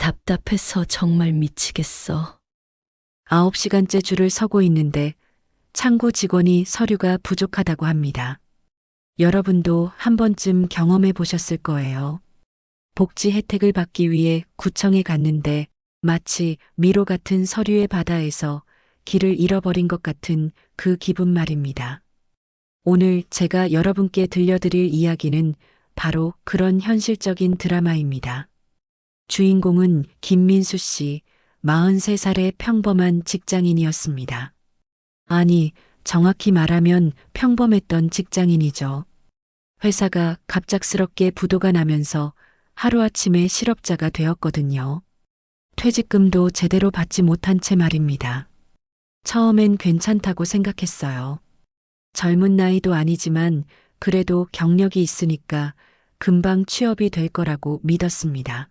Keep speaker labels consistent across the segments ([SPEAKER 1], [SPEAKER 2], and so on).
[SPEAKER 1] 답답해서 정말 미치겠어.
[SPEAKER 2] 9시간째 줄을 서고 있는데 창구 직원이 서류가 부족하다고 합니다. 여러분도 한 번쯤 경험해 보셨을 거예요. 복지 혜택을 받기 위해 구청에 갔는데 마치 미로 같은 서류의 바다에서 길을 잃어버린 것 같은 그 기분 말입니다. 오늘 제가 여러분께 들려드릴 이야기는 바로 그런 현실적인 드라마입니다. 주인공은 김민수 씨, 43살의 평범한 직장인이었습니다. 아니, 정확히 말하면 평범했던 직장인이죠. 회사가 갑작스럽게 부도가 나면서 하루아침에 실업자가 되었거든요. 퇴직금도 제대로 받지 못한 채 말입니다. 처음엔 괜찮다고 생각했어요. 젊은 나이도 아니지만 그래도 경력이 있으니까 금방 취업이 될 거라고 믿었습니다.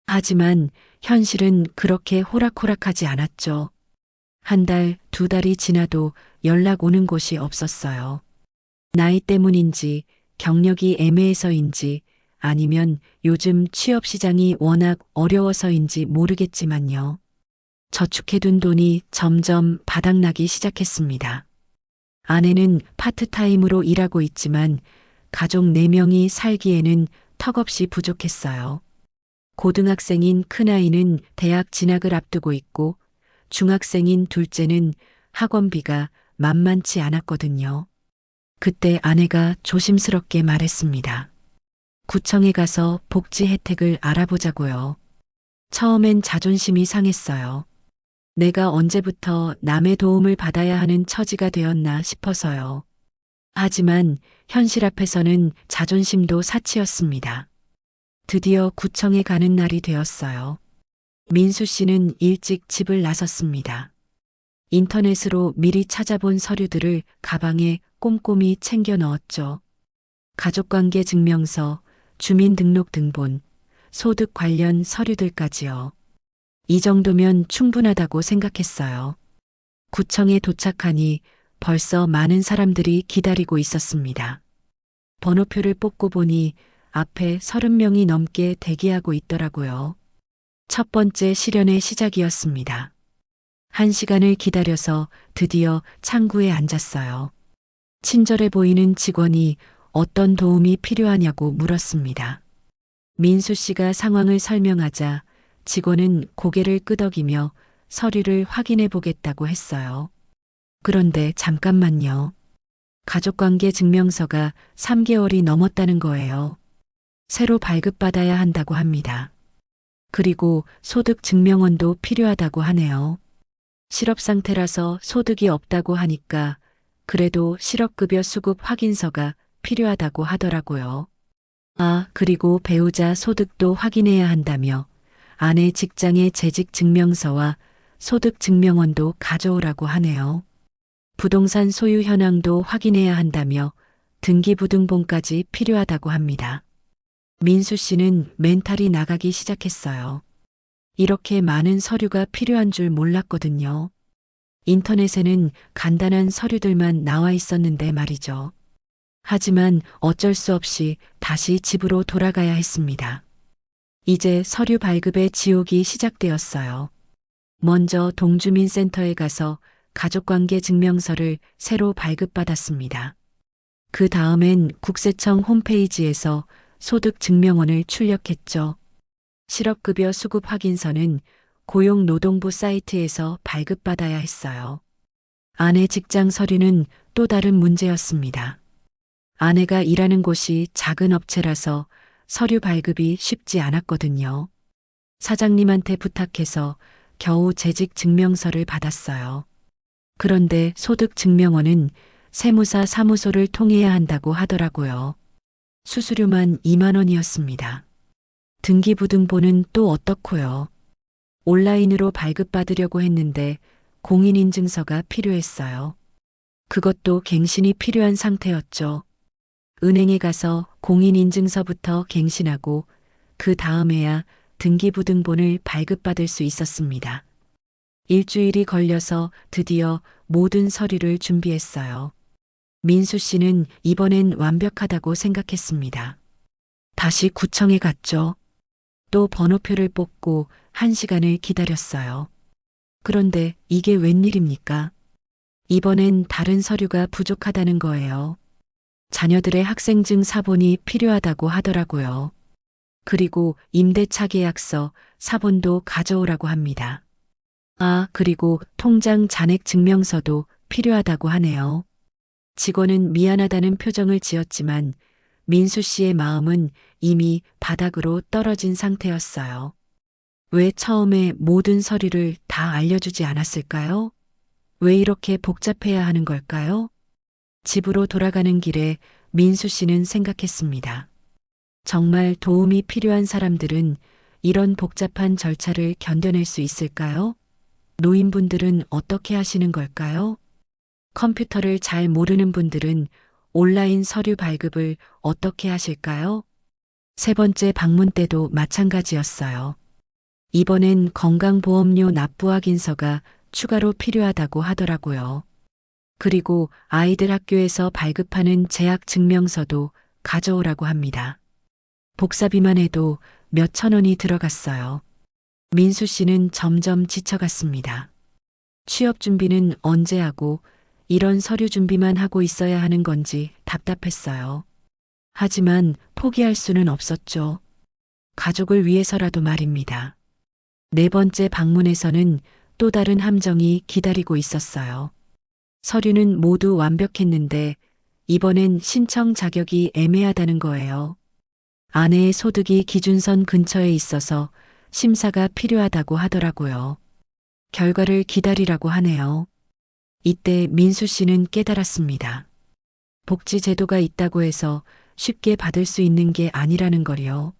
[SPEAKER 2] 하지만 현실은 그렇게 호락호락하지 않았죠. 한 달, 두 달이 지나도 연락 오는 곳이 없었어요. 나이 때문인지, 경력이 애매해서인지, 아니면 요즘 취업 시장이 워낙 어려워서인지 모르겠지만요. 저축해둔 돈이 점점 바닥나기 시작했습니다. 아내는 파트타임으로 일하고 있지만 가족 4명이 살기에는 턱없이 부족했어요. 고등학생인 큰아이는 대학 진학을 앞두고 있고 중학생인 둘째는 학원비가 만만치 않았거든요. 그때 아내가 조심스럽게 말했습니다. 구청에 가서 복지 혜택을 알아보자고요. 처음엔 자존심이 상했어요. 내가 언제부터 남의 도움을 받아야 하는 처지가 되었나 싶어서요. 하지만 현실 앞에서는 자존심도 사치였습니다. 드디어 구청에 가는 날이 되었어요. 민수 씨는 일찍 집을 나섰습니다. 인터넷으로 미리 찾아본 서류들을 가방에 꼼꼼히 챙겨 넣었죠. 가족관계 증명서, 주민등록등본, 소득 관련 서류들까지요. 이 정도면 충분하다고 생각했어요. 구청에 도착하니 벌써 많은 사람들이 기다리고 있었습니다. 번호표를 뽑고 보니 앞에 30명이 넘게 대기하고 있더라고요. 첫 번째 시련의 시작이었습니다. 1시간을 기다려서 드디어 창구에 앉았어요. 친절해 보이는 직원이 어떤 도움이 필요하냐고 물었습니다. 민수 씨가 상황을 설명하자 직원은 고개를 끄덕이며 서류를 확인해 보겠다고 했어요. 그런데 잠깐만요. 가족관계 증명서가 3개월이 넘었다는 거예요. 새로 발급받아야 한다고 합니다. 그리고 소득 증명원도 필요하다고 하네요. 실업 상태라서 소득이 없다고 하니까 그래도 실업급여 수급 확인서가 필요하다고 하더라고요. 아, 그리고 배우자 소득도 확인해야 한다며 아내 직장의 재직 증명서와 소득 증명원도 가져오라고 하네요. 부동산 소유 현황도 확인해야 한다며 등기부등본까지 필요하다고 합니다. 민수 씨는 멘탈이 나가기 시작했어요. 이렇게 많은 서류가 필요한 줄 몰랐거든요. 인터넷에는 간단한 서류들만 나와 있었는데 말이죠. 하지만 어쩔 수 없이 다시 집으로 돌아가야 했습니다. 이제 서류 발급의 지옥이 시작되었어요. 먼저 동주민센터에 가서 가족관계 증명서를 새로 발급받았습니다. 그 다음엔 국세청 홈페이지에서 소득증명원을 출력했죠. 실업급여 수급 확인서는 고용노동부 사이트에서 발급받아야 했어요. 아내 직장 서류는 또 다른 문제였습니다. 아내가 일하는 곳이 작은 업체라서 서류 발급이 쉽지 않았거든요. 사장님한테 부탁해서 겨우 재직 증명서를 받았어요. 그런데 소득증명원은 세무사 사무소를 통해야 한다고 하더라고요. 수수료만 2만 원이었습니다. 등기부등본은 또 어떻고요? 온라인으로 발급받으려고 했는데 공인인증서가 필요했어요. 그것도 갱신이 필요한 상태였죠. 은행에 가서 공인인증서부터 갱신하고 그 다음에야 등기부등본을 발급받을 수 있었습니다. 일주일이 걸려서 드디어 모든 서류를 준비했어요. 민수 씨는 이번엔 완벽하다고 생각했습니다. 다시 구청에 갔죠. 또 번호표를 뽑고 1시간을 기다렸어요. 그런데 이게 웬일입니까? 이번엔 다른 서류가 부족하다는 거예요. 자녀들의 학생증 사본이 필요하다고 하더라고요. 그리고 임대차 계약서, 사본도 가져오라고 합니다. 아, 그리고 통장 잔액 증명서도 필요하다고 하네요. 직원은 미안하다는 표정을 지었지만 민수 씨의 마음은 이미 바닥으로 떨어진 상태였어요. 왜 처음에 모든 서류를 다 알려주지 않았을까요? 왜 이렇게 복잡해야 하는 걸까요? 집으로 돌아가는 길에 민수 씨는 생각했습니다. 정말 도움이 필요한 사람들은 이런 복잡한 절차를 견뎌낼 수 있을까요? 노인분들은 어떻게 하시는 걸까요? 컴퓨터를 잘 모르는 분들은 온라인 서류 발급을 어떻게 하실까요? 세 번째 방문 때도 마찬가지였어요. 이번엔 건강보험료 납부 확인서가 추가로 필요하다고 하더라고요. 그리고 아이들 학교에서 발급하는 재학 증명서도 가져오라고 합니다. 복사비만 해도 몇천 원이 들어갔어요. 민수 씨는 점점 지쳐갔습니다. 취업 준비는 언제 하고 이런 서류 준비만 하고 있어야 하는 건지 답답했어요. 하지만 포기할 수는 없었죠. 가족을 위해서라도 말입니다. 네 번째 방문에서는 또 다른 함정이 기다리고 있었어요. 서류는 모두 완벽했는데 이번엔 신청 자격이 애매하다는 거예요. 아내의 소득이 기준선 근처에 있어서 심사가 필요하다고 하더라고요. 결과를 기다리라고 하네요. 이때 민수 씨는 깨달았습니다. 복지 제도가 있다고 해서 쉽게 받을 수 있는 게 아니라는 걸요.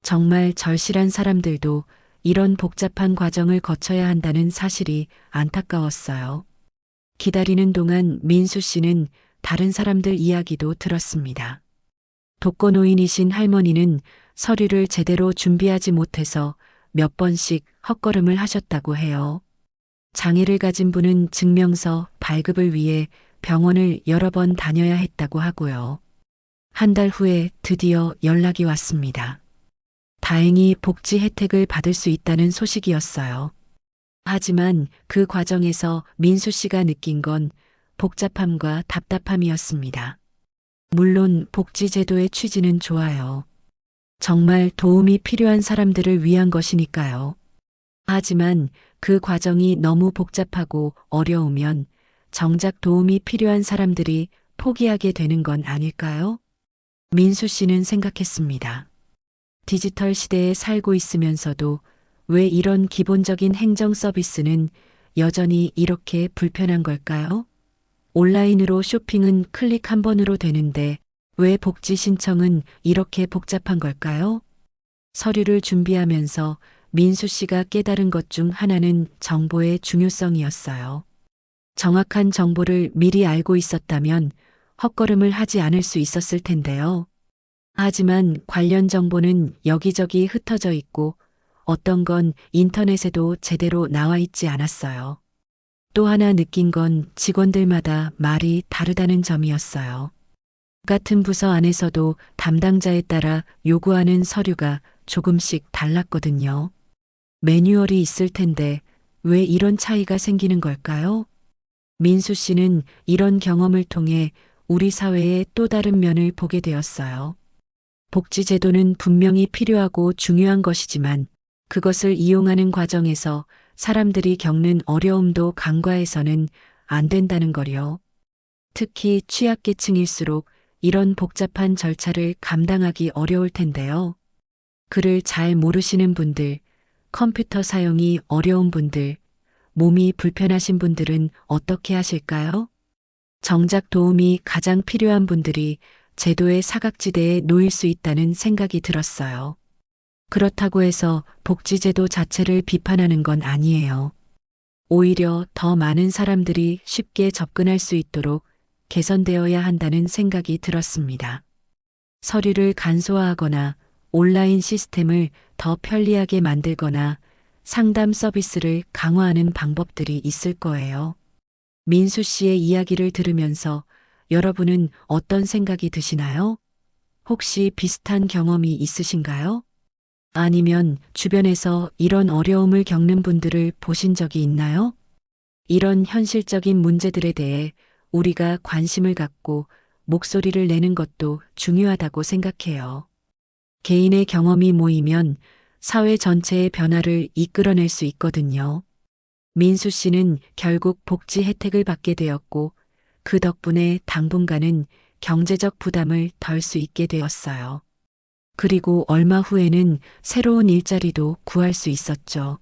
[SPEAKER 2] 정말 절실한 사람들도 이런 복잡한 과정을 거쳐야 한다는 사실이 안타까웠어요. 기다리는 동안 민수 씨는 다른 사람들 이야기도 들었습니다. 독거노인이신 할머니는 서류를 제대로 준비하지 못해서 몇 번씩 헛걸음을 하셨다고 해요. 장애를 가진 분은 증명서 발급을 위해 병원을 여러 번 다녀야 했다고 하고요. 한 달 후에 드디어 연락이 왔습니다. 다행히 복지 혜택을 받을 수 있다는 소식이었어요. 하지만 그 과정에서 민수 씨가 느낀 건 복잡함과 답답함이었습니다. 물론 복지제도의 취지는 좋아요. 정말 도움이 필요한 사람들을 위한 것이니까요. 하지만 그 과정이 너무 복잡하고 어려우면 정작 도움이 필요한 사람들이 포기하게 되는 건 아닐까요? 민수 씨는 생각했습니다. 디지털 시대에 살고 있으면서도 왜 이런 기본적인 행정 서비스는 여전히 이렇게 불편한 걸까요? 온라인으로 쇼핑은 클릭 한 번으로 되는데 왜 복지 신청은 이렇게 복잡한 걸까요? 서류를 준비하면서 민수 씨가 깨달은 것 중 하나는 정보의 중요성이었어요. 정확한 정보를 미리 알고 있었다면 헛걸음을 하지 않을 수 있었을 텐데요. 하지만 관련 정보는 여기저기 흩어져 있고 어떤 건 인터넷에도 제대로 나와 있지 않았어요. 또 하나 느낀 건 직원들마다 말이 다르다는 점이었어요. 같은 부서 안에서도 담당자에 따라 요구하는 서류가 조금씩 달랐거든요. 매뉴얼이 있을 텐데 왜 이런 차이가 생기는 걸까요? 민수 씨는 이런 경험을 통해 우리 사회의 또 다른 면을 보게 되었어요. 복지제도는 분명히 필요하고 중요한 것이지만 그것을 이용하는 과정에서 사람들이 겪는 어려움도 간과해서는 안 된다는 거요. 특히 취약계층일수록 이런 복잡한 절차를 감당하기 어려울 텐데요. 글을 잘 모르시는 분들, 컴퓨터 사용이 어려운 분들, 몸이 불편하신 분들은 어떻게 하실까요? 정작 도움이 가장 필요한 분들이 제도의 사각지대에 놓일 수 있다는 생각이 들었어요. 그렇다고 해서 복지제도 자체를 비판하는 건 아니에요. 오히려 더 많은 사람들이 쉽게 접근할 수 있도록 개선되어야 한다는 생각이 들었습니다. 서류를 간소화하거나 온라인 시스템을 더 편리하게 만들거나 상담 서비스를 강화하는 방법들이 있을 거예요. 민수 씨의 이야기를 들으면서 여러분은 어떤 생각이 드시나요? 혹시 비슷한 경험이 있으신가요? 아니면 주변에서 이런 어려움을 겪는 분들을 보신 적이 있나요? 이런 현실적인 문제들에 대해 우리가 관심을 갖고 목소리를 내는 것도 중요하다고 생각해요. 개인의 경험이 모이면 사회 전체의 변화를 이끌어낼 수 있거든요. 민수 씨는 결국 복지 혜택을 받게 되었고 그 덕분에 당분간은 경제적 부담을 덜 수 있게 되었어요. 그리고 얼마 후에는 새로운 일자리도 구할 수 있었죠.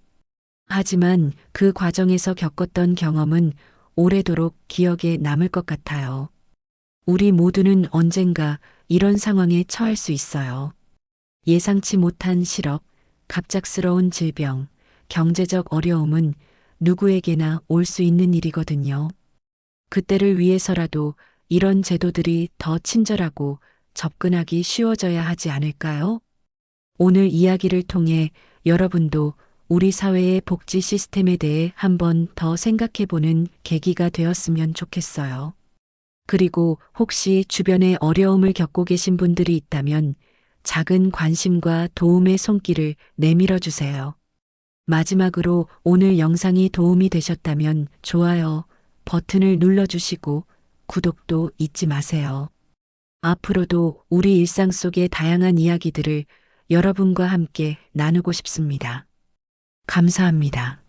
[SPEAKER 2] 하지만 그 과정에서 겪었던 경험은 오래도록 기억에 남을 것 같아요. 우리 모두는 언젠가 이런 상황에 처할 수 있어요. 예상치 못한 실업, 갑작스러운 질병, 경제적 어려움은 누구에게나 올 수 있는 일이거든요. 그때를 위해서라도 이런 제도들이 더 친절하고 접근하기 쉬워져야 하지 않을까요? 오늘 이야기를 통해 여러분도 우리 사회의 복지 시스템에 대해 한번 더 생각해 보는 계기가 되었으면 좋겠어요. 그리고 혹시 주변에 어려움을 겪고 계신 분들이 있다면 작은 관심과 도움의 손길을 내밀어 주세요. 마지막으로 오늘 영상이 도움이 되셨다면 좋아요 버튼을 눌러주시고 구독도 잊지 마세요. 앞으로도 우리 일상 속의 다양한 이야기들을 여러분과 함께 나누고 싶습니다. 감사합니다.